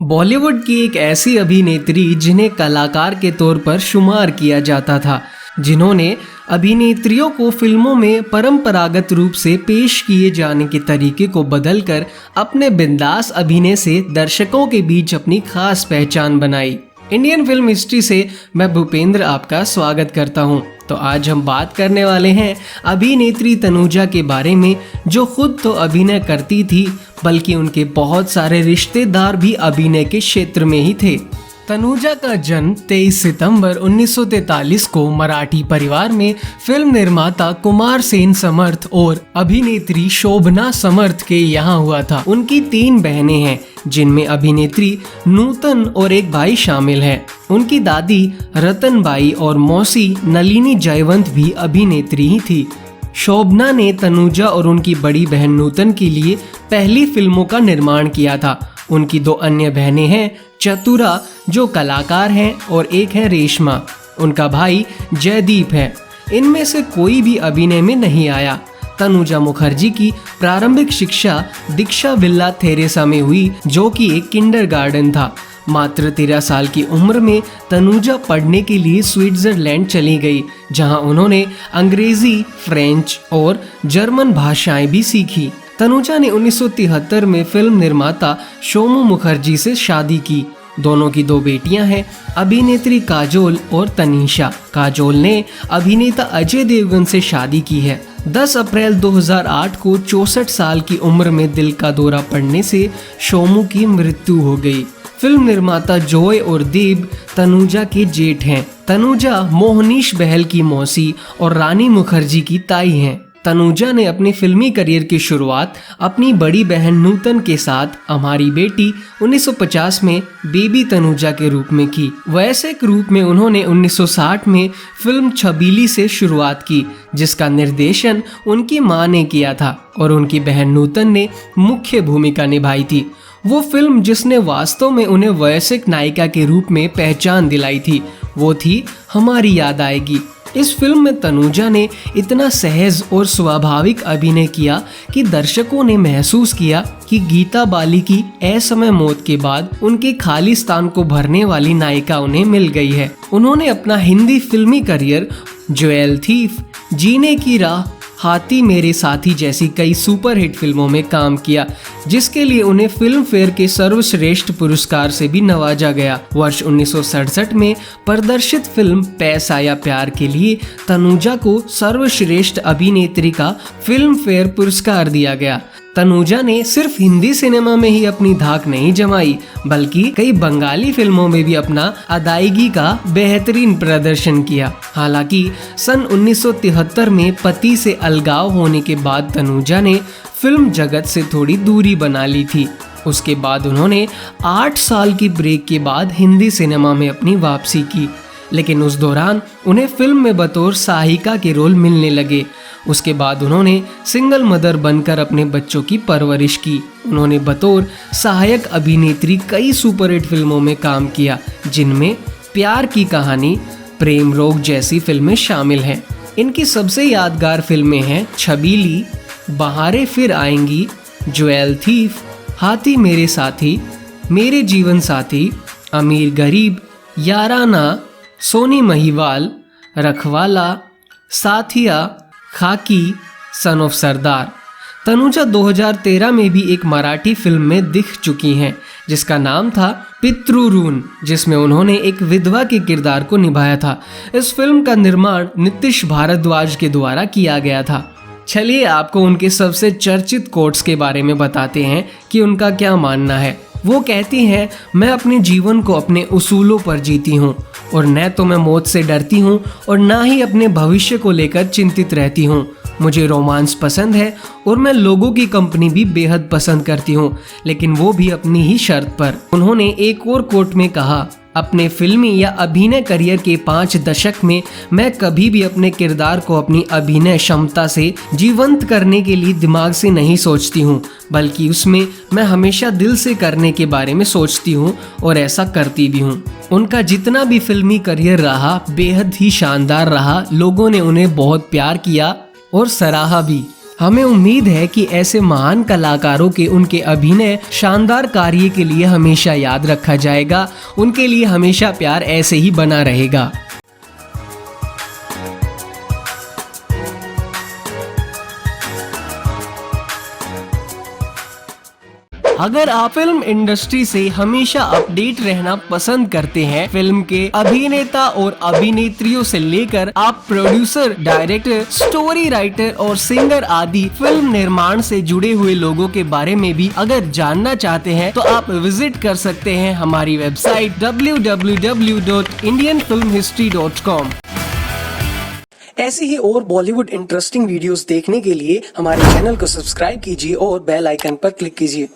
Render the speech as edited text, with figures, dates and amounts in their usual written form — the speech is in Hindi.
बॉलीवुड की एक ऐसी अभिनेत्री जिन्हें कलाकार के तौर पर शुमार किया जाता था, जिन्होंने अभिनेत्रियों को फिल्मों में परंपरागत रूप से पेश किए जाने के तरीके को बदलकर अपने बिंदास अभिनय से दर्शकों के बीच अपनी खास पहचान बनाई। इंडियन फिल्म हिस्ट्री से मैं भूपेंद्र आपका स्वागत करता हूं। तो आज हम बात करने वाले हैं अभिनेत्री तनुजा के बारे में, जो खुद तो अभिनय करती थी बल्कि उनके बहुत सारे रिश्तेदार भी अभिनय के क्षेत्र में ही थे। तनुजा का जन्म 23 सितंबर 1943 को मराठी परिवार में फिल्म निर्माता कुमार सेन समर्थ और अभिनेत्री शोभना समर्थ के यहाँ हुआ था। उनकी 3 बहनें हैं, जिनमें अभिनेत्री नूतन और एक भाई शामिल है। उनकी दादी रतनबाई और मौसी नलिनी जयवंत भी अभिनेत्री ही थी। शोभना ने तनुजा और उनकी बड़ी बहन नूतन के लिए पहली फिल्मों का निर्माण किया था। उनकी 2 अन्य बहनें हैं, चतुरा जो कलाकार हैं और एक है रेशमा। उनका भाई जयदीप है। इनमें से कोई भी अभिनय में नहीं आया। तनुजा मुखर्जी की प्रारंभिक शिक्षा दीक्षा विला थेरेसा में हुई, जो कि एक किंडरगार्टन था। मात्र 13 साल की उम्र में तनुजा पढ़ने के लिए स्विट्जरलैंड चली गई, जहां उन्होंने अंग्रेजी, फ्रेंच और जर्मन भाषाएं भी सीखी। तनुजा ने 1973 में फिल्म निर्माता सोमू मुखर्जी से शादी की। दोनों की 2 बेटियां हैं, अभिनेत्री काजोल और तनीषा। काजोल ने अभिनेता अजय देवगन से शादी की है। 10 अप्रैल 2008 को 64 साल की उम्र में दिल का दौरा पड़ने से सोमू की मृत्यु हो गई। फिल्म निर्माता जॉय और देव तनुजा के जेठ हैं। तनुजा मोहनीश बहल की मौसी और रानी मुखर्जी की ताई हैं। तनुजा ने अपनी फिल्मी करियर की शुरुआत अपनी बड़ी बहन नूतन के साथ हमारी बेटी 1950 में बेबी तनुजा के रूप में की। वयस्क रूप में उन्होंने 1960 में फिल्म छबीली से शुरुआत की, जिसका निर्देशन उनकी मां ने किया था और उनकी बहन नूतन ने मुख्य भूमिका निभाई थी। वो फिल्म जिसने वास्तव में उन्हें वयस्क नायिका के रूप में पहचान दिलाई थी, वो थी हमारी याद आएगी। इस फिल्म में तनुजा ने इतना सहज और स्वाभाविक अभिनय किया कि दर्शकों ने महसूस किया कि गीता बाली की असमय मौत के बाद उनके खाली स्थान को भरने वाली नायिका उन्हें मिल गई है। उन्होंने अपना हिंदी फिल्मी करियर ज्वेल थीफ, जीने की राह, हाथी मेरे साथी जैसी कई सुपरहिट फिल्मों में काम किया, जिसके लिए उन्हें फिल्म फेयर के सर्वश्रेष्ठ पुरस्कार से भी नवाजा गया। वर्ष 1967 में प्रदर्शित फिल्म पैसा या प्यार के लिए तनुजा को सर्वश्रेष्ठ अभिनेत्री का फिल्म फेयर पुरस्कार दिया गया। तनुजा ने सिर्फ हिंदी सिनेमा में ही अपनी धाक नहीं जमाई, बल्कि कई बंगाली फिल्मों में भी अपना अदायगी का बेहतरीन प्रदर्शन किया। हालांकि सन 1973 में पति से अलगाव होने के बाद तनुजा ने फिल्म जगत से थोड़ी दूरी बना ली थी। उसके बाद उन्होंने 8 साल की ब्रेक के बाद हिंदी सिनेमा में अपनी वापसी की, लेकिन उस दौरान उन्हें फिल्म में बतौर सहायिका के रोल मिलने लगे। उसके बाद उन्होंने सिंगल मदर बनकर अपने बच्चों की परवरिश की। उन्होंने बतौर सहायक अभिनेत्री कई सुपरहिट फिल्मों में काम किया, जिनमें प्यार की कहानी, प्रेम रोग जैसी फिल्में शामिल हैं। इनकी सबसे यादगार फिल्में हैं छबीली, बहारें फिर आएंगी, ज्वेल थीफ, हाथी मेरे साथी, मेरे जीवन साथी, अमीर गरीब, याराना, सोनी महिवाल, रखवाला, साथिया, खाकी, सन ऑफ सरदार। तनुजा 2013 में भी एक मराठी फिल्म में दिख चुकी हैं, जिसका नाम था पितृऋण, जिसमें उन्होंने एक विधवा के किरदार को निभाया था। इस फिल्म का निर्माण नीतीश भारद्वाज के द्वारा किया गया था। चलिए आपको उनके सबसे चर्चित कोट्स के बारे में बताते हैं कि उनका क्या मानना है। वो कहती हैं, मैं अपने जीवन को अपने उसूलों पर जीती हूँ और न तो मैं मौत से डरती हूँ और ना ही अपने भविष्य को लेकर चिंतित रहती हूँ। मुझे रोमांस पसंद है और मैं लोगों की कंपनी भी बेहद पसंद करती हूँ, लेकिन वो भी अपनी ही शर्त पर। उन्होंने एक और कोट में कहा, अपने फिल्मी या अभिनय करियर के 5 दशक में मैं कभी भी अपने किरदार को अपनी अभिनय क्षमता से जीवंत करने के लिए दिमाग से नहीं सोचती हूँ, बल्कि उसमें मैं हमेशा दिल से करने के बारे में सोचती हूँ और ऐसा करती भी हूँ। उनका जितना भी फिल्मी करियर रहा बेहद ही शानदार रहा। लोगों ने उन्हें बहुत प्यार किया और सराहा भी। हमें उम्मीद है कि ऐसे महान कलाकारों के उनके अभिनय शानदार कार्य के लिए हमेशा याद रखा जाएगा। उनके लिए हमेशा प्यार ऐसे ही बना रहेगा। अगर आप फिल्म इंडस्ट्री से हमेशा अपडेट रहना पसंद करते हैं, फिल्म के अभिनेता और अभिनेत्रियों से लेकर आप प्रोड्यूसर, डायरेक्टर, स्टोरी राइटर और सिंगर आदि फिल्म निर्माण से जुड़े हुए लोगों के बारे में भी अगर जानना चाहते हैं तो आप विजिट कर सकते हैं हमारी वेबसाइट www.indianfilmhistory.com। ऐसी ही और बॉलीवुड इंटरेस्टिंग वीडियोस देखने के लिए हमारे चैनल को सब्सक्राइब कीजिए और बेल आइकन पर क्लिक कीजिए।